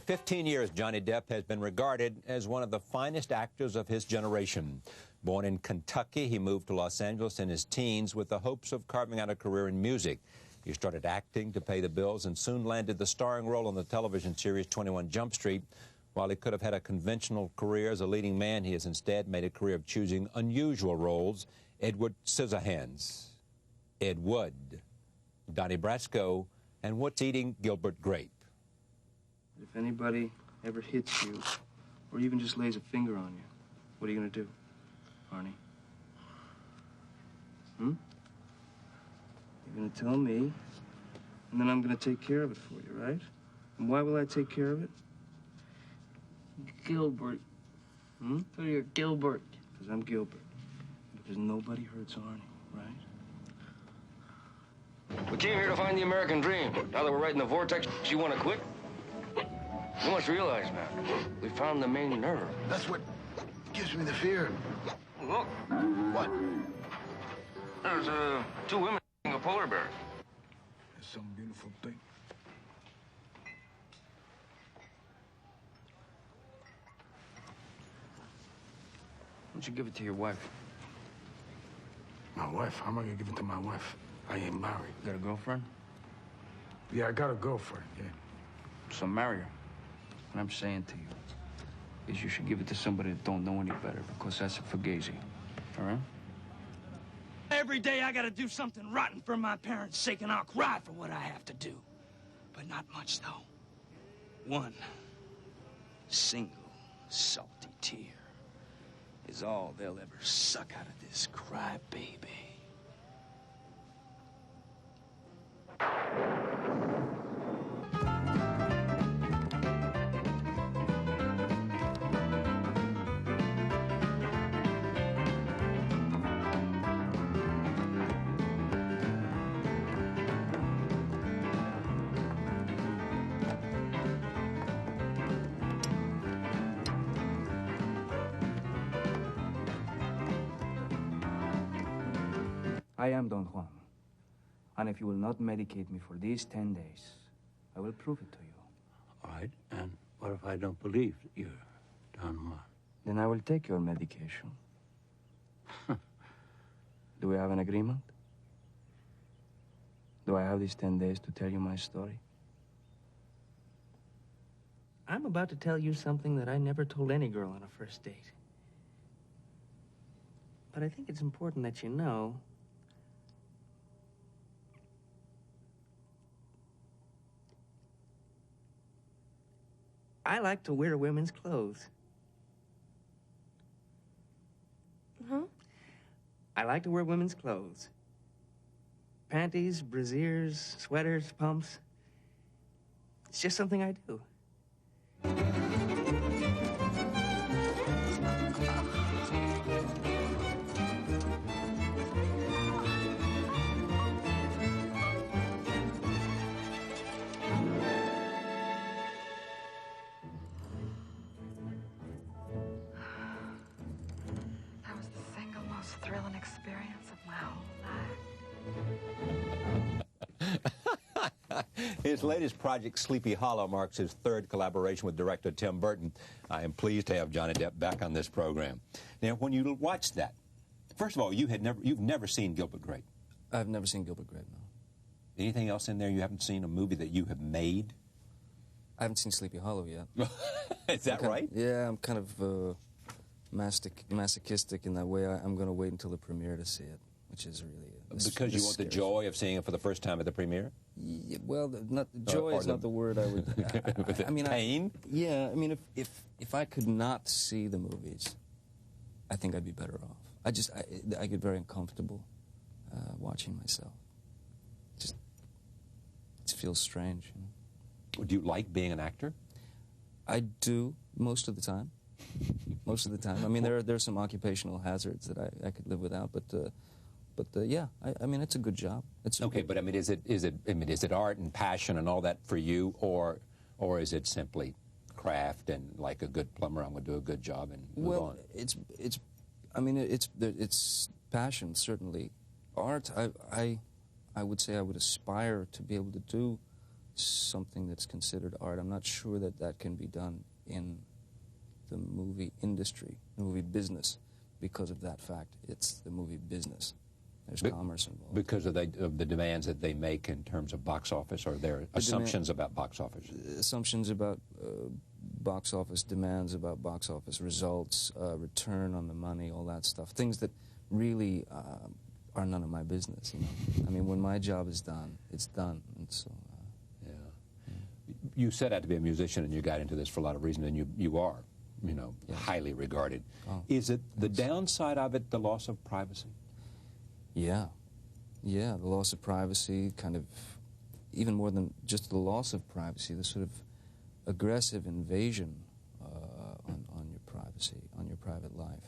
15 years, Johnny Depp has been regarded as one of the finest actors of his generation. Born in Kentucky, he moved to Los Angeles in his teens with the hopes of carving out a career in music. He started acting to pay the bills and soon landed the starring role on the television series 21 Jump Street. While he could have had a conventional career as a leading man, he has instead made a career of choosing unusual roles. Edward Scissorhands, Ed Wood, Donnie Brasco, and What's Eating Gilbert Grape. If anybody ever hits you, or even just lays a finger on you, what are you gonna do, Arnie? You're gonna tell me, and then I'm gonna take care of it for you, right? And why will I take care of it? Gilbert. So you're Gilbert. Because I'm Gilbert. Because nobody hurts Arnie, right? We came here to find the American dream. Now that we're right in the vortex, you want to quit? You must realize, man, we found the main nerve. That's what gives me the fear. Look. What? There's two women eating a polar bear. It's some beautiful thing. Why don't you give it to your wife? My wife? How am I gonna give it to my wife? I ain't married. You got a girlfriend? Yeah, I got a girlfriend, yeah. So marry her. What I'm saying to you is you should give it to somebody that don't know any better, because that's a fugazi, all right? Every day I gotta do something rotten for my parents' sake, and I'll cry for what I have to do. But not much, though. One single salty tear is all they'll ever suck out of this crybaby. I am Don Juan. And if you will not medicate me for these 10 days, I will prove it to you. All right, and what if I don't believe that you're Don Juan? Then I will take your medication. Do we have an agreement? Do I have these 10 days to tell you my story? I'm about to tell you something that I never told any girl on a first date. But I think it's important that you know I like to wear women's clothes. Huh? I like to wear women's clothes. Panties, brassieres, sweaters, pumps. It's just something I do. Thrilling experience of my whole life. His latest project, Sleepy Hollow, marks his third collaboration with director Tim Burton. I am pleased to have Johnny Depp back on this program. Now, when you watched that, first of all, you've never seen Gilbert Grape. I've never seen Gilbert Grape, no. Anything else in there you haven't seen, a movie that you have made? I haven't seen Sleepy Hollow yet. Is that right? Yeah, I'm kind of masochistic in that way. I'm going to wait until the premiere to see it, which is really... Because you want the joy of seeing it for the first time at the premiere? Yeah, well, joy is not the word I would... I mean, pain? Yeah, I mean, if I could not see the movies, I think I'd be better off. I get very uncomfortable watching myself. It feels strange. You know? Do you like being an actor? I do, most of the time. Most of the time. I mean, there are some occupational hazards that I could live without, but yeah, I mean, it's a good job. It's okay, but I mean, is it art and passion and all that for you, or is it simply craft and like a good plumber, I'm going to do a good job and move on? It's passion, certainly. Art, I would say I would aspire to be able to do something that's considered art. I'm not sure that that can be done in the movie industry, the movie business, because of that fact. It's the movie business. There's commerce involved. Because of the demands that they make in terms of box office, or their assumptions about box office? Assumptions about box office, demands about box office results, return on the money, all that stuff. Things that really are none of my business. You know? I mean, when my job is done, it's done. And so, yeah. You set out to be a musician, and you got into this for a lot of reasons, and you are, you know, highly regarded. Oh, is it the downside of it, the loss of privacy? Yeah. Yeah, the loss of privacy, kind of, even more than just the loss of privacy, the sort of aggressive invasion on your privacy, on your private life.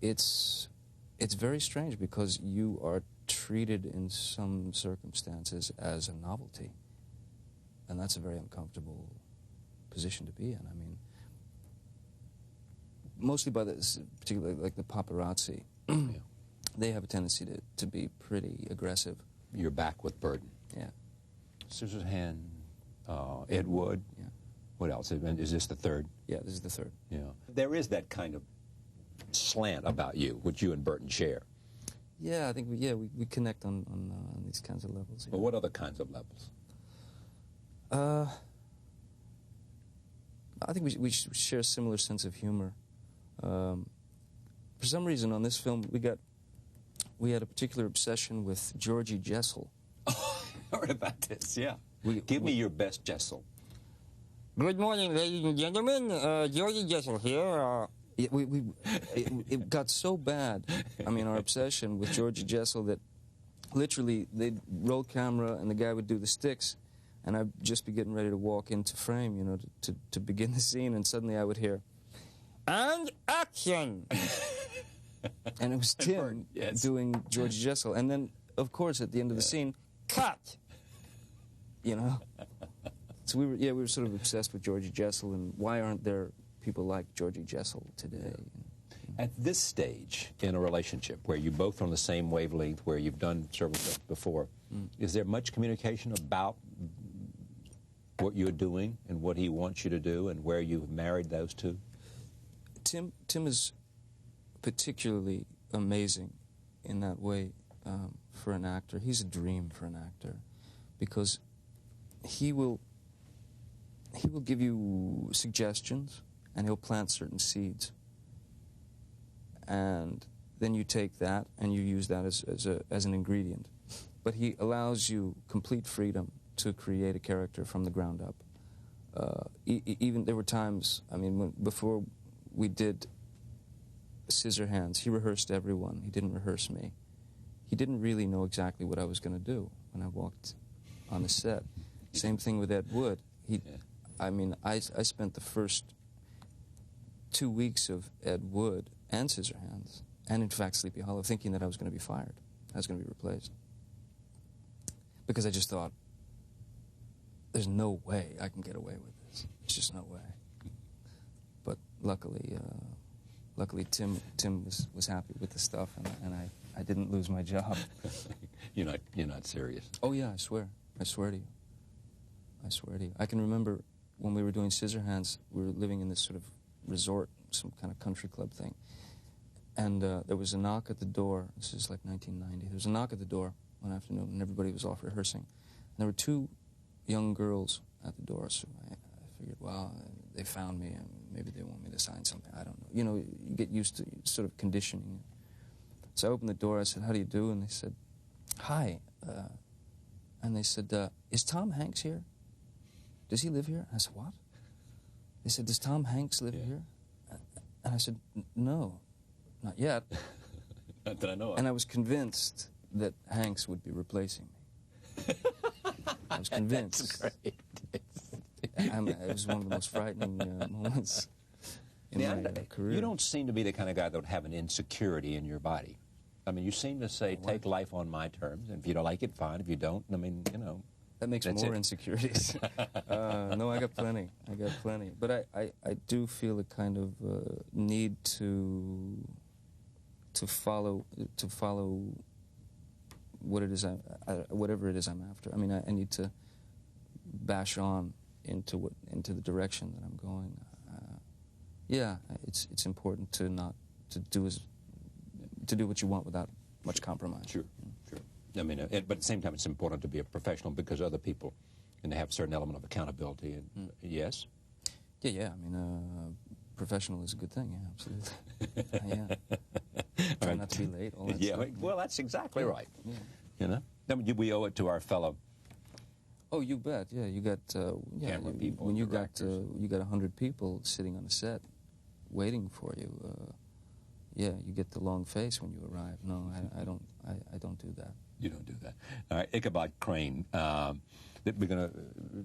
It's very strange because you are treated in some circumstances as a novelty, and that's a very uncomfortable position to be in. I mean, mostly by the, particularly like the paparazzi. Yeah. They have a tendency to be pretty aggressive. You're back with Burton. Yeah. Scissorhands, Ed Wood. Yeah. What else? Is this the third? Yeah, this is the third. Yeah. There is that kind of slant about you, which you and Burton share. Yeah, I think we connect on these kinds of levels. But what other kinds of levels? I think we share a similar sense of humor. For some reason on this film, we had a particular obsession with Georgie Jessel. Oh, I heard about this, yeah. Give me your best Jessel. Good morning, ladies and gentlemen. Georgie Jessel here. It got so bad, I mean, our obsession with Georgie Jessel, that literally they'd roll camera and the guy would do the sticks, and I'd just be getting ready to walk into frame, you know, to begin the scene, and suddenly I would hear, and action! and it was Tim doing Georgie Jessel. And then, of course, at the end of the scene, cut! You know? So we were sort of obsessed with Georgie Jessel, and why aren't there people like Georgie Jessel today? At this stage in a relationship where you're both on the same wavelength, where you've done several things before, is there much communication about what you're doing and what he wants you to do and where you've married those two? Tim is particularly amazing in that way for an actor. He's a dream for an actor because he will give you suggestions and he'll plant certain seeds, and then you take that and you use that as an ingredient. But he allows you complete freedom to create a character from the ground up. Even there were times, I mean, before we did Scissorhands, he rehearsed everyone. He didn't rehearse me. He didn't really know exactly what I was going to do when I walked on the set. Same thing with Ed Wood. I mean, I spent the first 2 weeks of Ed Wood and Scissorhands, and in fact Sleepy Hollow, thinking that I was going to be fired. I was going to be replaced. Because I just thought, there's no way I can get away with this. There's just no way. But luckily Tim was happy with the stuff, and I didn't lose my job. You're not serious. Oh yeah, I swear to you. I swear to you. I can remember when we were doing Scissorhands, we were living in this sort of resort, some kind of country club thing, and there was a knock at the door. This is like 1990. There was a knock at the door one afternoon, and everybody was off rehearsing. And there were two young girls at the door, so I figured, well, they found me, and maybe they want me to sign something. I don't know. You know, you get used to sort of conditioning. So I opened the door. I said, "How do you do?" And they said, "Hi." And they said, "Is Tom Hanks here? Does he live here?" I said, "What?" They said, "Does Tom Hanks live here?" And I said, "No, not yet." Not that I know of. And I was convinced that Hanks would be replacing me. I was convinced. That's great. It was one of the most frightening moments in my career. You don't seem to be the kind of guy that would have an insecurity in your body. I mean, you seem to say, take life on my terms, and if you don't like it, fine. If you don't, I mean, you know. That makes more insecurities. No, I got plenty. But I do feel a kind of need to follow what it is, whatever it is I'm after. I mean, I need to bash on into the direction that I'm going. Yeah, it's important to do what you want without much compromise. Sure, sure. I mean, but at the same time, it's important to be a professional because other people, and they have a certain element of accountability. And yes. Yeah. I mean, professional is a good thing. Yeah, absolutely. Yeah. Try not to be late. All that stuff. Well, that's exactly right. Yeah. You know, I mean, we owe it to our fellow. Oh, you bet. Yeah, you got camera people. When you got 100 people sitting on a set, waiting for you. Yeah, you get the long face when you arrive. No, I don't. I don't do that. You don't do that. All right, Ichabod Crane. We're going to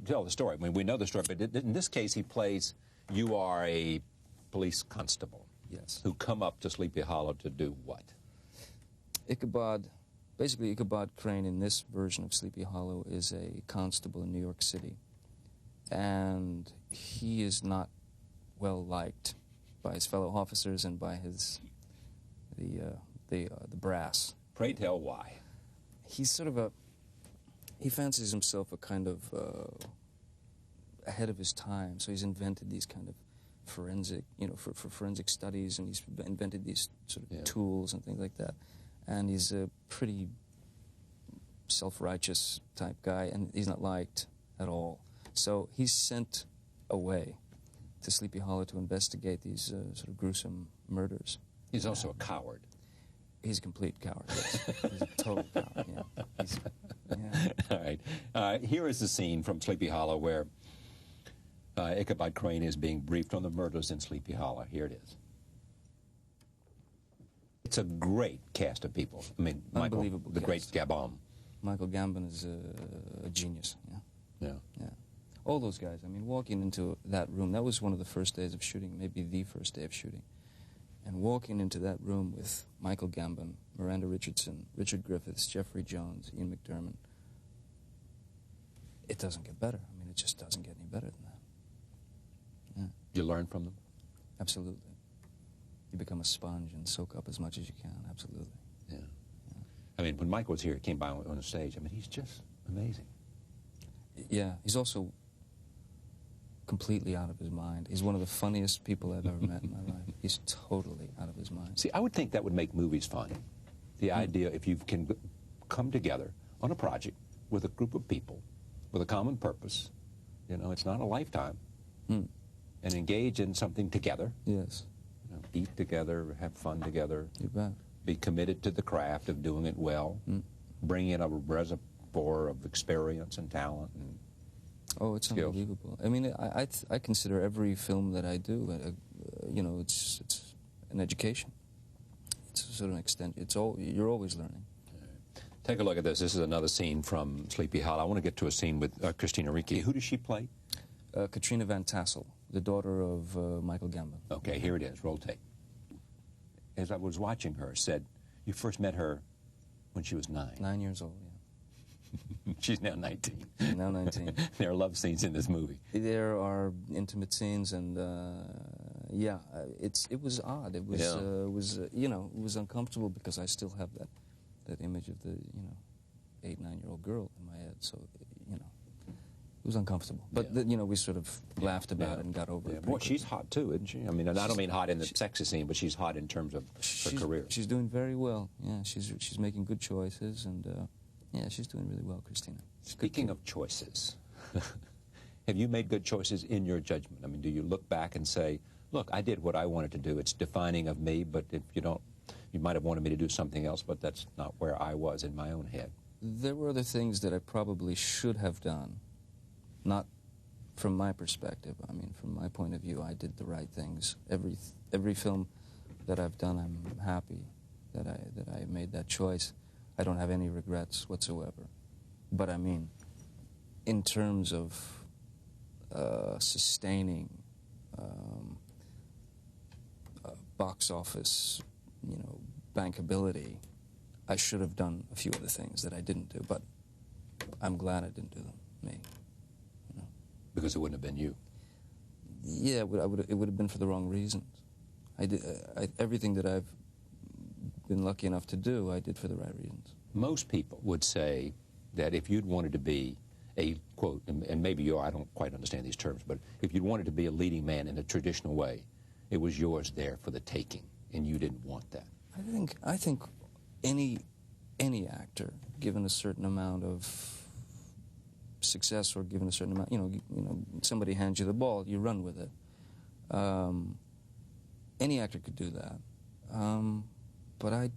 tell the story. I mean, we know the story, but in this case, he plays. You are a police constable. Yes. Who come up to Sleepy Hollow to do what? Basically, Ichabod Crane in this version of Sleepy Hollow is a constable in New York City, and he is not well liked by his fellow officers and by the brass. Pray tell why. He's sort of he fancies himself a kind of ahead of his time, so he's invented these kind of forensic, for forensic studies, and he's invented these sort of tools and things like that. And he's a pretty self-righteous type guy, and he's not liked at all. So he's sent away to Sleepy Hollow to investigate these sort of gruesome murders. He's also a coward. He's a complete coward, yes. He's a total coward, yeah. All right. Here is the scene from Sleepy Hollow where Ichabod Crane is being briefed on the murders in Sleepy Hollow. Here it is. It's a great cast of people. I mean, Michael, the great Gambon. Michael Gambon is a genius, yeah. All those guys, I mean, walking into that room, that was one of the first days of shooting, maybe the first day of shooting. And walking into that room with Michael Gambon, Miranda Richardson, Richard Griffiths, Jeffrey Jones, Ian McDermott, it doesn't get better. I mean, it just doesn't get any better than that. Yeah. You learn from them? Absolutely. You become a sponge and soak up as much as you can, absolutely. Yeah. I mean, when Michael was here, he came by on the stage. I mean, he's just amazing. Yeah, he's also completely out of his mind. He's one of the funniest people I've ever met in my life. He's totally out of his mind. See, I would think that would make movies fun. The idea, if you can come together on a project with a group of people with a common purpose, it's not a lifetime, and engage in something together. Yes. Eat together, have fun together. You bet. Be committed to the craft of doing it well. Bring in a reservoir of experience and talent and it's skills. Unbelievable. I mean, I consider every film that I do, it's an education. It's sort of an extension. You're always learning. Take a look at this. This is another scene from Sleepy Hollow. I want to get to a scene with Christina Ricci. Who does she play? Katrina Van Tassel, the daughter of Michael Gambon. Okay, here it is. Roll tape. As I was watching her, said you first met her when she was 9. 9 years old, yeah. She's now 19. She's now 19. There are love scenes in this movie. There are intimate scenes, and it was odd. It was it was uncomfortable because I still have that image of the 8, 9-year-old girl in my head. So it was uncomfortable. But we sort of laughed about it and got over it. Boy, she's hot too, isn't she? I mean, I don't mean hot in the sexy scene, but she's hot in terms of her career. She's doing very well. Yeah, she's making good choices, and she's doing really well, Christina. Speaking of choices, have you made good choices in your judgment? I mean, do you look back and say, look, I did what I wanted to do. It's defining of me, but if you don't, you might have wanted me to do something else, but that's not where I was in my own head. There were other things that I probably should have done, not from my perspective. I mean, from my point of view, I did the right things. Every film that I've done, I'm happy that I made that choice. I don't have any regrets whatsoever. But I mean, in terms of sustaining box office, bankability, I should have done a few other things that I didn't do. But I'm glad I didn't do them. Me. Because it wouldn't have been you. Yeah, it would have been for the wrong reasons. Everything that I've been lucky enough to do, I did for the right reasons. Most people would say that if you'd wanted to be a, quote, and maybe you are, I don't quite understand these terms, but if you'd wanted to be a leading man in a traditional way, it was yours there for the taking, and you didn't want that. I think any actor, given a certain amount of success or given a certain amount, you know, somebody hands you the ball, you run with it. Any actor could do that. But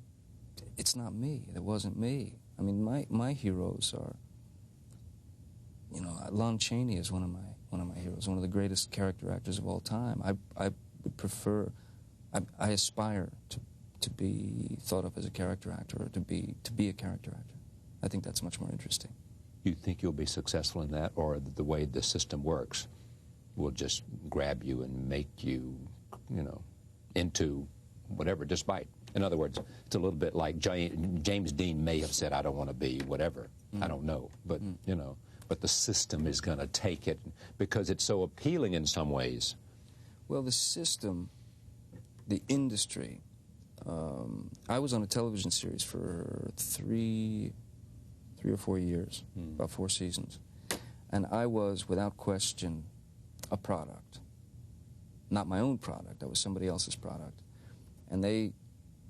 it's not me. It wasn't me. I mean, my heroes are, you know, Lon Chaney is one of my heroes, one of the greatest character actors of all time. I would prefer, I aspire to be thought of as a character actor, or to be a character actor. I think that's much more interesting. You think you'll be successful in that, or the way the system works will just grab you and make you, you know, into whatever, despite. In other words, it's a little bit like James Dean may have said, I don't want to be whatever. I don't know. But, you know, but the system is going to take it because it's so appealing in some ways. Well, the system, the industry, I was on a television series for three or 4 years, about 4 seasons. And I was, without question, a product. Not my own product, I was somebody else's product. And they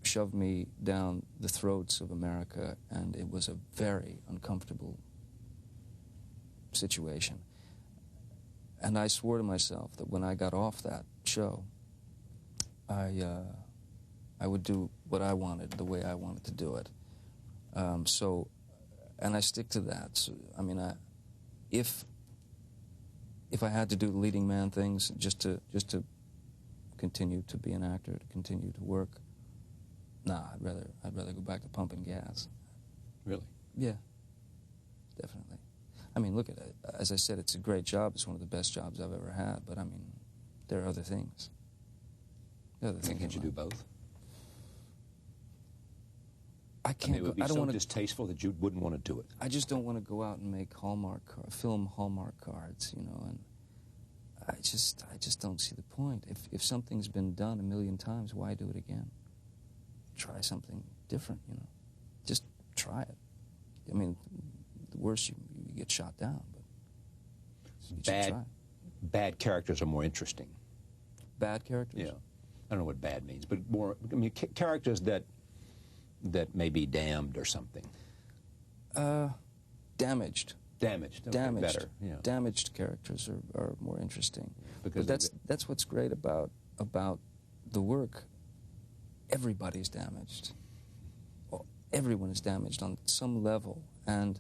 shoved me down the throats of America, and it was a very uncomfortable situation. And I swore to myself that when I got off that show, I would do what I wanted, the way I wanted to do it. And I stick to that. So, I mean, if I had to do leading man things just to continue to be an actor, to continue to work, nah, I'd rather go back to pumping gas. Really? Yeah, definitely. I mean, look at it. As I said, it's a great job. It's one of the best jobs I've ever had. But I mean, there are other things. Can't you do both? I can't. It would be so distasteful that you wouldn't want to do it. I just don't want to go out and make film Hallmark cards, you know. And I just don't see the point. If something's been done a million times, why do it again? Try something different, you know. Just try it. I mean, the worst you get shot down, but you should try. Bad characters are more interesting. Bad characters? Yeah. I don't know what bad means, but more, I mean, characters that may be damned or something. Damaged. Damaged. Okay, Damaged. Better. Yeah. Damaged characters are more interesting. Because but that's what's great about the work. Everybody's damaged. Everyone is damaged on some level, and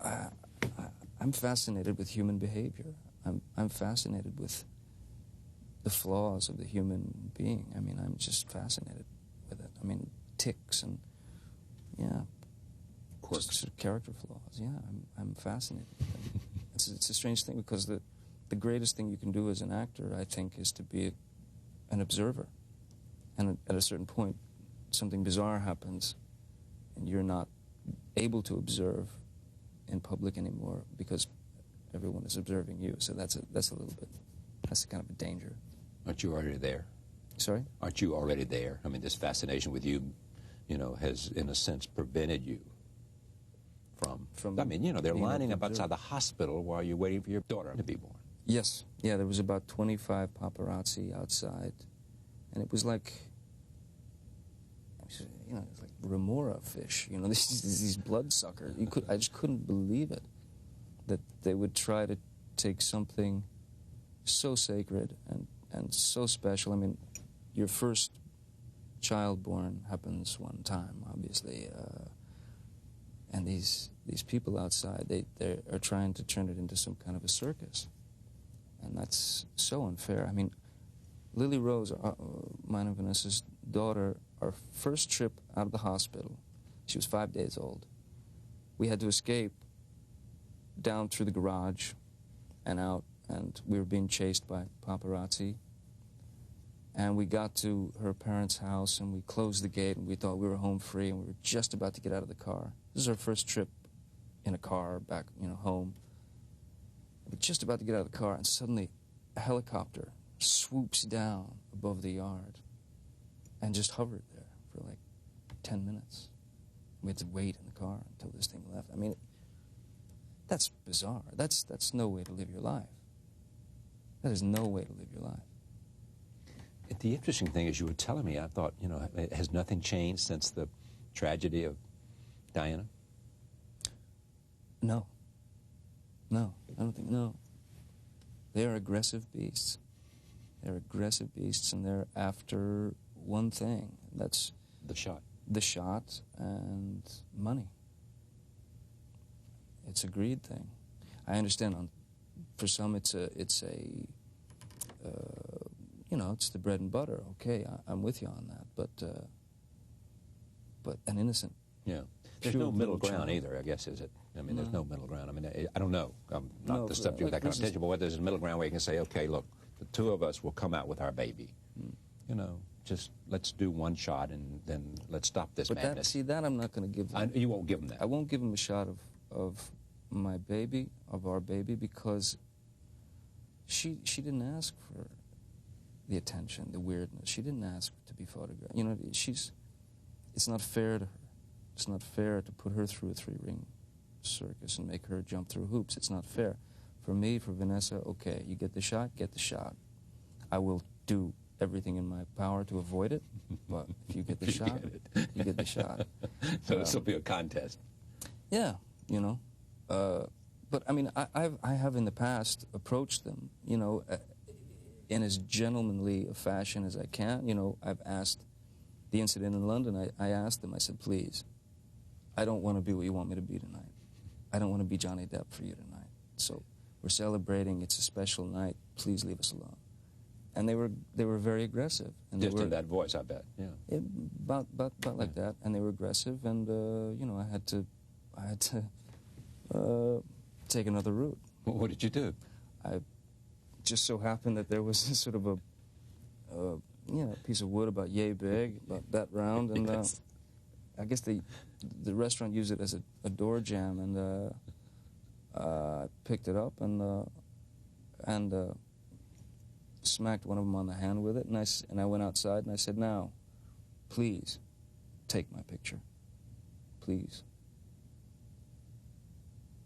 I'm fascinated with human behavior. I'm fascinated with the flaws of the human being. I mean, I'm just fascinated with it. I mean, tics and, yeah, quirks, character flaws. Yeah, I'm fascinated with it. It's a strange thing, because the greatest thing you can do as an actor, I think, is to be an observer. And at a certain point, something bizarre happens, and you're not able to observe in public anymore because everyone is observing you. So that's a little bit, that's kind of a danger. Aren't you already there? Sorry? Aren't you already there? I mean, this fascination with you, you know, has, in a sense, prevented you from I mean, you know, they're lining up outside the hospital while you're waiting for your daughter to be born. Yes. Yeah, there was about 25 paparazzi outside, and it was like, you know, it's like remora fish, you know, these bloodsuckers. I just couldn't believe it, that they would try to take something so sacred and so special. I mean, your first child born happens one time, obviously, and these people outside, they are trying to turn it into some kind of a circus, and that's so unfair. I mean, Lily Rose, mine and Vanessa's daughter, our first trip out of the hospital, she was 5 days old. We had to escape down through the garage and out, and we were being chased by paparazzi. And we got to her parents' house, and we closed the gate, and we thought we were home free, and we were just about to get out of the car. This is our first trip in a car back, you know, home. We're just about to get out of the car, and suddenly a helicopter swoops down above the yard and just hovered there for like 10 minutes. We had to wait in the car until this thing left. I mean, that's bizarre. That's no way to live your life. That is no way to live your life. The interesting thing is, you were telling me, I thought, you know, has nothing changed since the tragedy of Diana? No. No, I don't think, no. They are aggressive beasts. They're aggressive beasts, and they're after one thing. That's the shot. The shot and money. It's a greed thing. I understand. For some, it's you know, it's the bread and butter. Okay, I'm with you on that. But an innocent. Yeah. There's no middle ground either, I guess, is it? I mean, there's no middle ground. I mean, I don't know. I'm not the subject of that conversation, but whether there's a middle ground where you can say, okay, look, the two of us will come out with our baby. You know, just let's do one shot and then let's stop this madness. See, that I'm not going to give them. You won't give them that. I won't give them a shot of my baby, of our baby, because she didn't ask for the attention, the weirdness. She didn't ask to be photographed. You know, it's not fair to her. It's not fair to put her through a 3-ring circus and make her jump through hoops. It's not fair. For me, for Vanessa, okay, you get the shot, get the shot. I will do everything in my power to avoid it, but if you get the shot, you get the shot. So this will be a contest. Yeah, you know. But, I mean, I have in the past approached them, you know, in as gentlemanly a fashion as I can. You know, I've asked, the incident in London, I asked them, I said, please, I don't want to be what you want me to be tonight. I don't want to be Johnny Depp for you tonight. So we're celebrating. It's a special night. Please leave us alone. And they were very aggressive. And just in that voice, I bet. Yeah. About like that. And they were aggressive. And you know, I had to take another route. Well, what did you do? I just so happened that there was sort of a piece of wood about yay big, about that round, and yes. I guess the restaurant used it as a door jamb, and I picked it up and smacked one of them on the hand with it, and I went outside and I said, now, please, take my picture, please,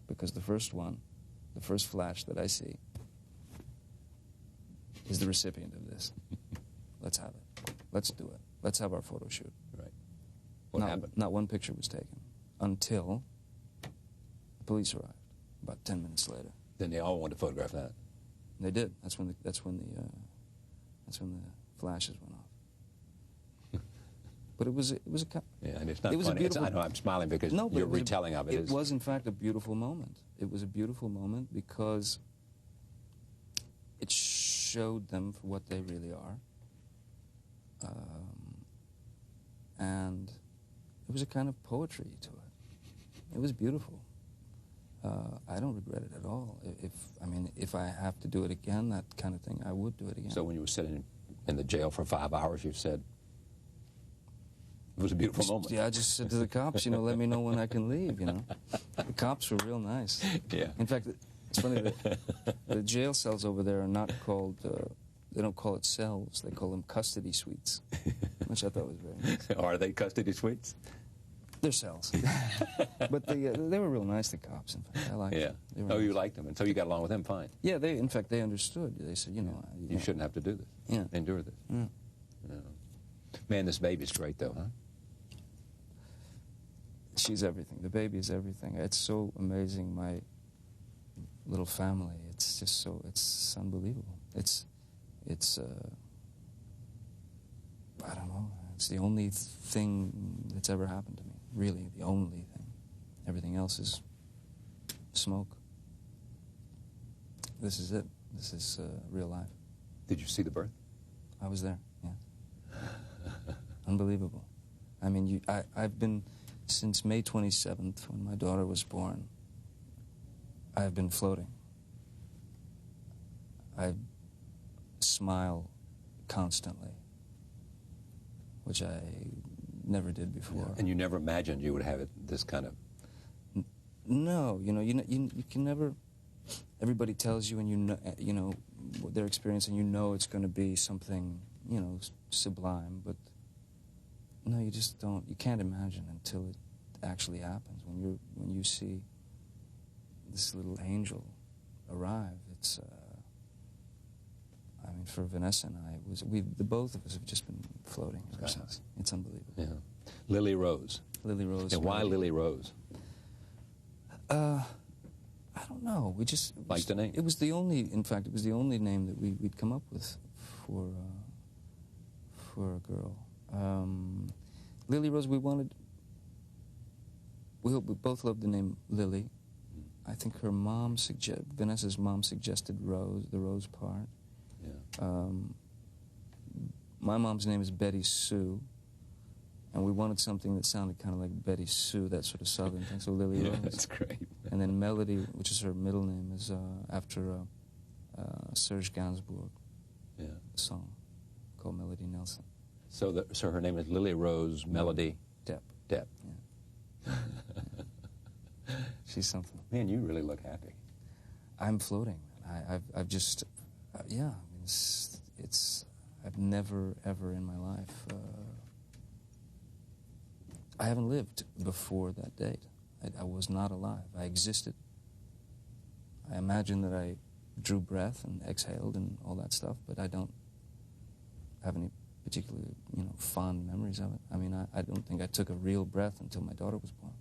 because the first flash that I see is the recipient of this. Let's have it. Let's do it. Let's have our photo shoot. Right. What happened? Not one picture was taken until the police arrived about 10 minutes later. Then they all wanted to photograph that. They did. That's when the flashes went off. But it was a yeah, and it's not funny. I know I'm smiling because your retelling of it is. It was in fact a beautiful moment. It was a beautiful moment because it showed them for what they really are. And it was a kind of poetry to it. It was beautiful. I don't regret it at all. If I have to do it again, that kind of thing, I would do it again. So when you were sitting in the jail for 5 hours, you said it was a beautiful moment. Yeah, I just said to the cops, you know, let me know when I can leave, you know. The cops were real nice. Yeah. In fact, it's funny that the jail cells over there are not called, they don't call it cells, they call them custody suites, which I thought was very nice. Are they custody suites? They're cells. But they were real nice, the cops, in fact. I liked them. Oh, nice. You liked them, and so you got along with them fine. Yeah, in fact, they understood. They said, you know... You shouldn't have to do this. Yeah. Endure this. Yeah. No. Man, this baby's great, though, huh? She's everything. The baby is everything. It's so amazing, my little family. It's just so... It's unbelievable. It's I don't know. It's the only thing that's ever happened to me. Really, the only thing. Everything else is smoke. This is it. This is real life. Did you see the birth? I was there, yeah. Unbelievable. I mean, I've been, since May 27th, when my daughter was born, I've been floating. I smile constantly, which I never did before. Yeah. And you never imagined you would have it this kind of... No, you know, you can never... Everybody tells you, and you know what they're experiencing. You know it's going to be something, you know, sublime. But no, you just don't. You can't imagine actually happens. When you see this little angel arrive, it's. I mean, for Vanessa and I, the both of us have just been floating ever since. It's unbelievable. Yeah. Lily Rose. Lily Rose. And why Lily Rose? I don't know. We just liked the name. It was the only. In fact, it was the only name that we'd come up with for a girl. Lily Rose. We both loved the name Lily. I think her mom Vanessa's mom suggested Rose, the Rose part. Yeah. My mom's name is Betty Sue, and we wanted something that sounded kind of like Betty Sue, that sort of southern thing. So Lily Rose. That's great. And then Melody, which is her middle name, is after Serge Gainsbourg. Yeah. Song called Melody Nelson. So her name is Lily Rose Melody Depp. Depp. Yeah. She's something. Man, you really look happy. I'm floating. I've just, yeah. I mean, it's. I've never ever in my life. I haven't lived before that date. I was not alive. I existed. I imagine that I drew breath and exhaled and all that stuff, but I don't have any particular, fond memories of it. I mean, I don't think I took a real breath until my daughter was born.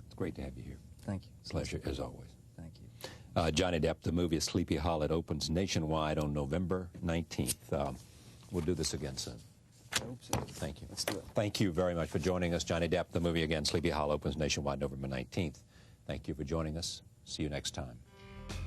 It's great to have you here. Thank you. Pleasure, as always. Thank you. Johnny Depp, the movie is Sleepy Hollow. It opens nationwide on November 19th. We'll do this again soon. I hope so. Thank you. Let's do it. Thank you very much for joining us. Johnny Depp, the movie again, Sleepy Hollow, opens nationwide November 19th. Thank you for joining us. See you next time.